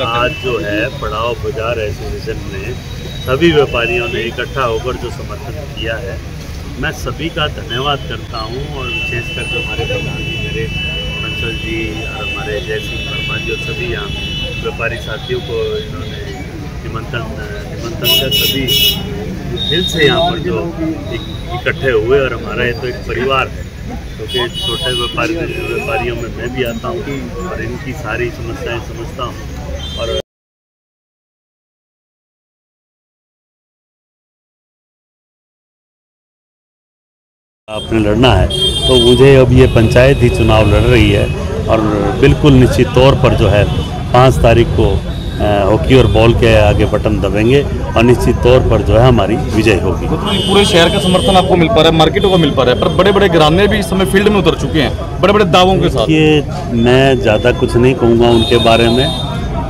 आज जो है पड़ाव बाजार एसोसिएशन में सभी व्यापारियों ने इकट्ठा होकर जो समर्थन किया है, मैं सभी का धन्यवाद करता हूं। और विशेषकर जो हमारे प्रधान जी मेरे बंसल जी और हमारे जय सिंह वर्मा जी और सभी यहाँ व्यापारी साथियों को इन्होंने निमंत्रण कर सभी दिल से यहाँ पर जो इकट्ठे हुए। और हमारा ये तो एक परिवार है, क्योंकि छोटे व्यापारियों में मैं भी आता हूँ और इनकी सारी समस्याएं समझता हूँ। और आपने लड़ना है तो मुझे अब ये पंचायत ही चुनाव लड़ रही है और बिल्कुल निश्चित तौर पर जो है 5 तारीख को हॉकी और बॉल के आगे बटन दबेंगे और निश्चित तौर पर जो है हमारी विजय होगी। तो पूरे शहर का समर्थन आपको मिल पा रहा है, मार्केटों को मिल पा रहा है, पर बड़े बड़े घराने भी इस समय फील्ड में उतर चुके हैं बड़े बड़े दावों के साथ। ये मैं ज़्यादा कुछ नहीं कहूँगा उनके बारे में।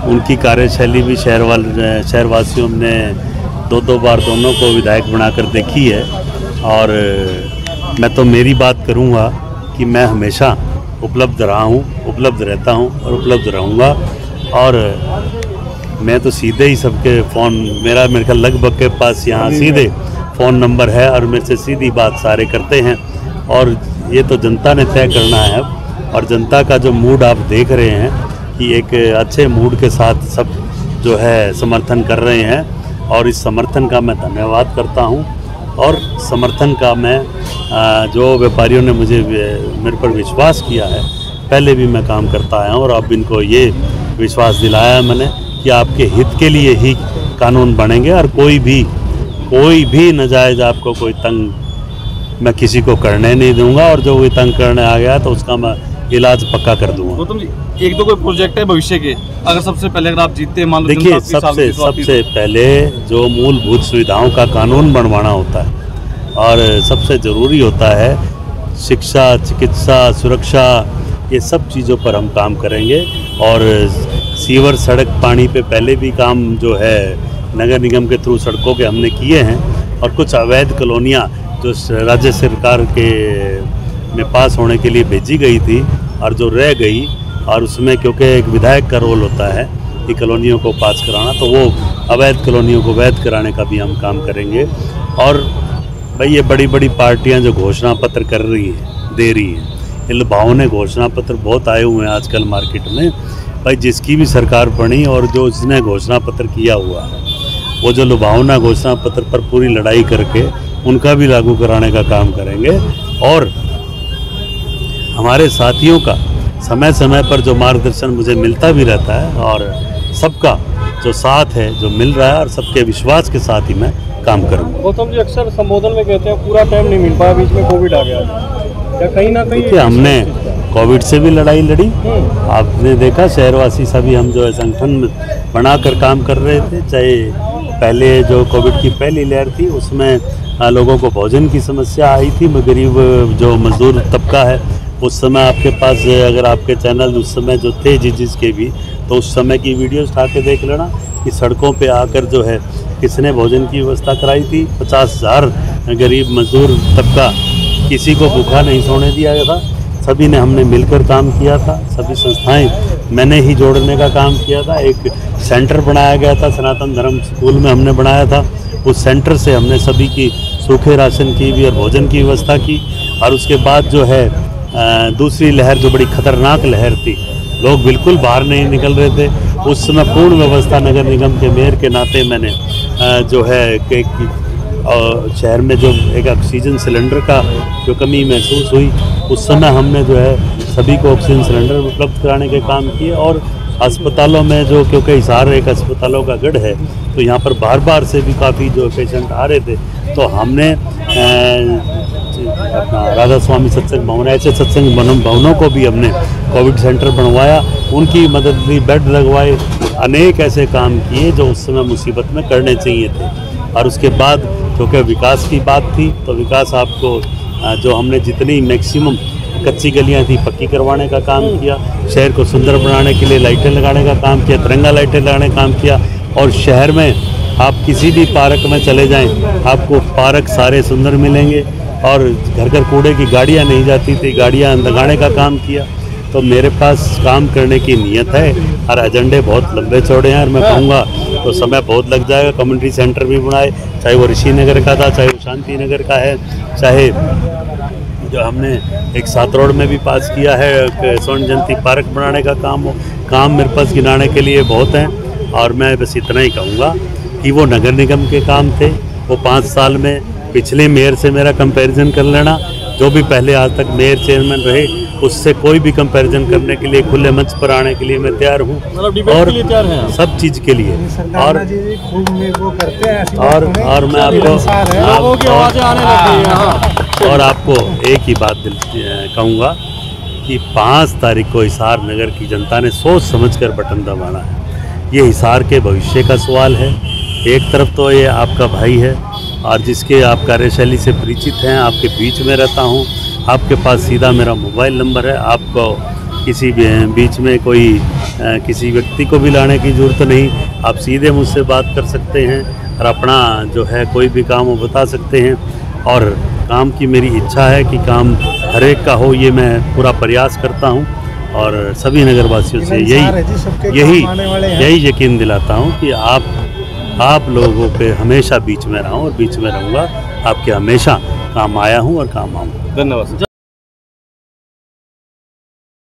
उनकी कार्यशैली भी शहरवासियों ने 2-2 बार दोनों को विधायक बनाकर देखी है। और मैं तो मेरी बात करूँगा कि मैं हमेशा उपलब्ध रहा हूँ, उपलब्ध रहता हूँ और उपलब्ध रहूँगा। और मैं तो सीधे ही सबके फ़ोन, मेरे ख्याल लगभग के पास यहाँ सीधे फ़ोन नंबर है और मेरे से सीधी बात सारे करते हैं। और ये तो जनता ने तय करना है अब। और जनता का जो मूड आप देख रहे हैं कि एक अच्छे मूड के साथ सब जो है समर्थन कर रहे हैं और इस समर्थन का मैं धन्यवाद करता हूँ। और समर्थन का मैं जो व्यापारियों ने मेरे पर विश्वास किया है, पहले भी मैं काम करता आया हूँ और अब इनको ये विश्वास दिलाया है मैंने कि आपके हित के लिए ही कानून बनेंगे और कोई भी नाजायज़ आपको कोई तंग मैं किसी को करने नहीं दूंगा। और जो कोई तंग करने आ गया तो उसका मैं इलाज पक्का कर दूंगा। गौतम जी, एक तो कोई प्रोजेक्ट है भविष्य के, अगर सबसे पहले अगर आप जीतते मान लो, देखिए सबसे पहले जो मूलभूत सुविधाओं का कानून बनवाना होता है और सबसे ज़रूरी होता है शिक्षा, चिकित्सा, सुरक्षा, ये सब चीज़ों पर हम काम करेंगे। और सीवर, सड़क, पानी पे पहले भी काम जो है नगर निगम के थ्रू सड़कों के हमने किए हैं। और कुछ अवैध कॉलोनियाँ जो राज्य सरकार के में पास होने के लिए भेजी गई थी और जो रह गई, और उसमें क्योंकि एक विधायक का रोल होता है कि कॉलोनियों को पास कराना, तो वो अवैध कॉलोनियों को वैध कराने का भी हम काम करेंगे। और भाई ये बड़ी बड़ी पार्टियां जो घोषणा पत्र दे रही हैं, इन लुभावने ने घोषणा पत्र बहुत आए हुए हैं आजकल मार्केट में। भाई जिसकी भी सरकार बनी और जो इसने घोषणा पत्र किया हुआ है, वो जो लुभावना घोषणा पत्र पर पूरी लड़ाई करके उनका भी लागू कराने का काम करेंगे। और हमारे साथियों का समय समय पर जो मार्गदर्शन मुझे मिलता भी रहता है और सबका जो साथ है जो मिल रहा है और सबके विश्वास के साथ ही मैं काम करूँगा। गौतम जी अक्सर संबोधन में कहते हैं पूरा टाइम नहीं मिल पाया, बीच में कोविड आ गया, क्या कहीं ना कहीं देखिए हमने कोविड से भी लड़ाई लड़ी। आपने देखा शहरवासी सभी हम जो है संगठन बनाकर काम कर रहे थे। चाहे पहले जो कोविड की पहली लहर थी उसमें लोगों को भोजन की समस्या आई थी, गरीब जो मजदूर तबका है, उस समय आपके पास अगर आपके चैनल उस समय जो थे जिसके भी, तो उस समय की वीडियोस उठा के देख लेना कि सड़कों पे आकर जो है किसने भोजन की व्यवस्था कराई थी। 50,000 गरीब मजदूर तबका, किसी को भूखा नहीं सोने दिया गया था। सभी ने हमने मिलकर काम किया था, सभी संस्थाएं मैंने ही जोड़ने का काम किया था। एक सेंटर बनाया गया था सनातन धर्म स्कूल में हमने बनाया था, उस सेंटर से हमने सभी की सूखे राशन की भी और भोजन की व्यवस्था की। और उसके बाद जो है दूसरी लहर जो बड़ी खतरनाक लहर थी, लोग बिल्कुल बाहर नहीं निकल रहे थे, उस समय पूर्ण व्यवस्था नगर निगम के मेयर के नाते मैंने जो है शहर में जो एक ऑक्सीजन सिलेंडर का जो कमी महसूस हुई, उस समय हमने जो है सभी को ऑक्सीजन सिलेंडर उपलब्ध कराने के काम किए। और अस्पतालों में जो, क्योंकि हिसार एक अस्पतालों का गढ़ है, तो यहाँ पर बार से भी काफ़ी जो पेशेंट आ रहे थे, तो हमने अपना राधा स्वामी सत्संग भवन, ऐसे सत्संग भवनों को भी हमने कोविड सेंटर बनवाया, उनकी मदद ली, बेड लगवाए, अनेक ऐसे काम किए जो उस समय मुसीबत में करने चाहिए थे। और उसके बाद क्योंकि विकास की बात थी, तो विकास आपको जो हमने जितनी मैक्सिमम कच्ची गलियां थी पक्की करवाने का काम किया, शहर को सुंदर बनाने के लिए लाइटें लगाने का काम किया, तिरंगा लाइटें लगाने का काम किया। और शहर में आप किसी भी पार्क में चले जाएं, आपको पार्क सारे सुंदर मिलेंगे। और घर घर कूड़े की गाड़ियां नहीं जाती थी, गाड़ियां लगाने का काम किया। तो मेरे पास काम करने की नीयत है और एजेंडे बहुत लंबे चौड़े हैं और मैं कहूँगा तो समय बहुत लग जाएगा। कम्युनिटी सेंटर भी बनाए, चाहे वो ऋषि नगर का था, चाहे वो शांति नगर का है, चाहे जो हमने एक सात रोड में भी पास किया है स्वर्ण जयंती पार्क बनाने का काम मेरे पास गिनाने के लिए बहुत हैं। और मैं बस इतना ही कहूँगा कि वो नगर निगम के काम थे, वो 5 साल में पिछले मेयर से मेरा कंपैरिजन कर लेना, जो भी पहले आज तक मेयर चेयरमैन रहे उससे कोई भी कंपैरिजन करने के लिए खुले मंच पर आने के लिए मैं तैयार हूँ और सब चीज़ के लिए। और मैं आपको एक ही बात कहूँगा कि 5 तारीख को हिसार नगर की जनता ने सोच समझकर बटन दबाना है। ये हिसार के भविष्य का सवाल है। एक तरफ तो ये आपका भाई है और जिसके आप कार्यशैली से परिचित हैं, आपके बीच में रहता हूँ, आपके पास सीधा मेरा मोबाइल नंबर है, आपको किसी बीच में कोई किसी व्यक्ति को भी लाने की ज़रूरत नहीं, आप सीधे मुझसे बात कर सकते हैं और अपना जो है कोई भी काम वो बता सकते हैं। और काम की मेरी इच्छा है कि काम हर एक का हो, ये मैं पूरा प्रयास करता हूँ और सभी नगरवासियों से यही यकीन दिलाता हूँ कि आप लोगों के हमेशा बीच में रहा हूँ और बीच में रहूँगा। आपके हमेशा काम आया हूँ और काम आऊँगा। धन्यवाद।